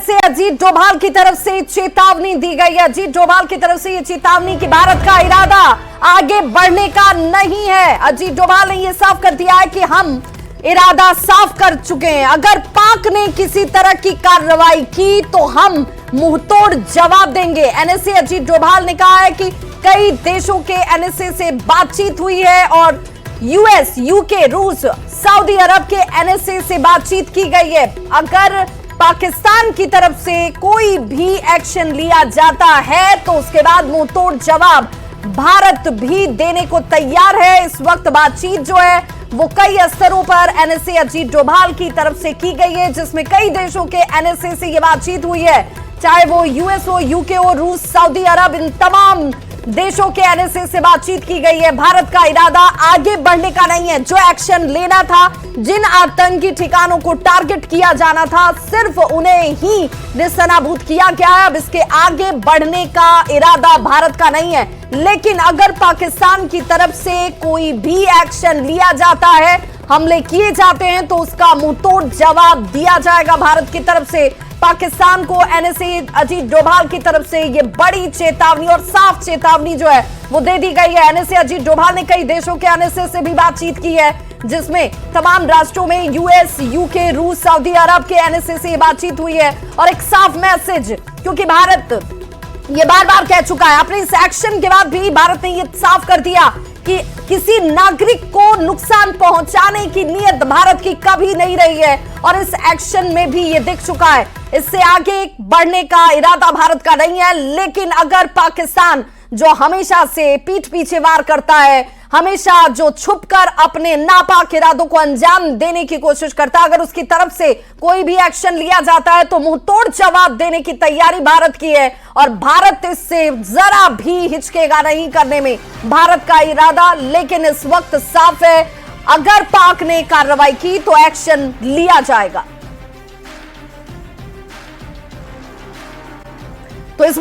NSA Ajit Doval की तरफ से चेतावनी दी गई है। अजीत डोभाल की तरफ से ये चेतावनी कि भारत का इरादा आगे बढ़ने का नहीं है। अजीत डोभाल ने ये साफ कर दिया है कि हम इरादा साफ कर चुके हैं, अगर पाक ने किसी तरह की कार्रवाई की तो हम मुंहतोड़ जवाब देंगे। एनएसए अजीत डोभाल ने कहा है कि कई देशों के एनएसए से बातचीत हुई है और यूएस, यूके, रूस, सऊदी अरब के एनएसए से बातचीत की गई है। अगर पाकिस्तान की तरफ से कोई भी एक्शन लिया जाता है तो उसके बाद मुंहतोड़ जवाब भारत भी देने को तैयार है। इस वक्त बातचीत जो है वो कई स्तरों पर एनएसए अजीत डोभाल की तरफ से की गई है, जिसमें कई देशों के एनएसए से ये बातचीत हुई है, चाहे वो यूएस हो, यूके हो, रूस, सऊदी अरब, इन तमाम देशों के एनएसए से बातचीत की गई है। भारत का इरादा आगे बढ़ने का नहीं है। जो एक्शन लेना था, जिन आतंकी ठिकानों को टारगेट किया जाना था, सिर्फ उन्हें ही निशानाबूद किया गया है। अब इसके आगे बढ़ने का इरादा भारत का नहीं है। लेकिन अगर पाकिस्तान की तरफ से कोई भी एक्शन लिया जाता है, हमले किए जाते हैं, तो उसका मुंहतोड़ जवाब दिया जाएगा भारत की तरफ से। पाकिस्तान को एनएसए अजीत डोभाल की तरफ से ये बड़ी चेतावनी और साफ चेतावनी जो है वो दे दी गई है। एनएसए अजीत डोभाल ने कई देशों के एनएसए से भी बातचीत की है, जिसमें तमाम राष्ट्रों में यूएस, यूके, रूस, सऊदी अरब के एनएसए से बातचीत हुई है। और एक साफ मैसेज, क्योंकि भारत ये बार बार कह चुका है, अपने इस एक्शन के बाद भी भारत ने ये साफ कर दिया कि किसी नागरिक को नुकसान पहुंचाने की नीयत भारत की कभी नहीं रही है। और इस एक्शन में भी ये दिख चुका है, इससे आगे बढ़ने का इरादा भारत का नहीं है। लेकिन अगर पाकिस्तान, जो हमेशा से पीठ पीछे वार करता है, हमेशा जो छुपकर अपने नापाक इरादों को अंजाम देने की कोशिश करता है, अगर उसकी तरफ से कोई भी एक्शन लिया जाता है तो मुंहतोड़ जवाब देने की तैयारी भारत की है। और भारत इससे जरा भी हिचकेगा नहीं करने में, भारत का इरादा लेकिन इस वक्त साफ है, अगर पाक ने कार्रवाई की तो एक्शन लिया जाएगा। तो इस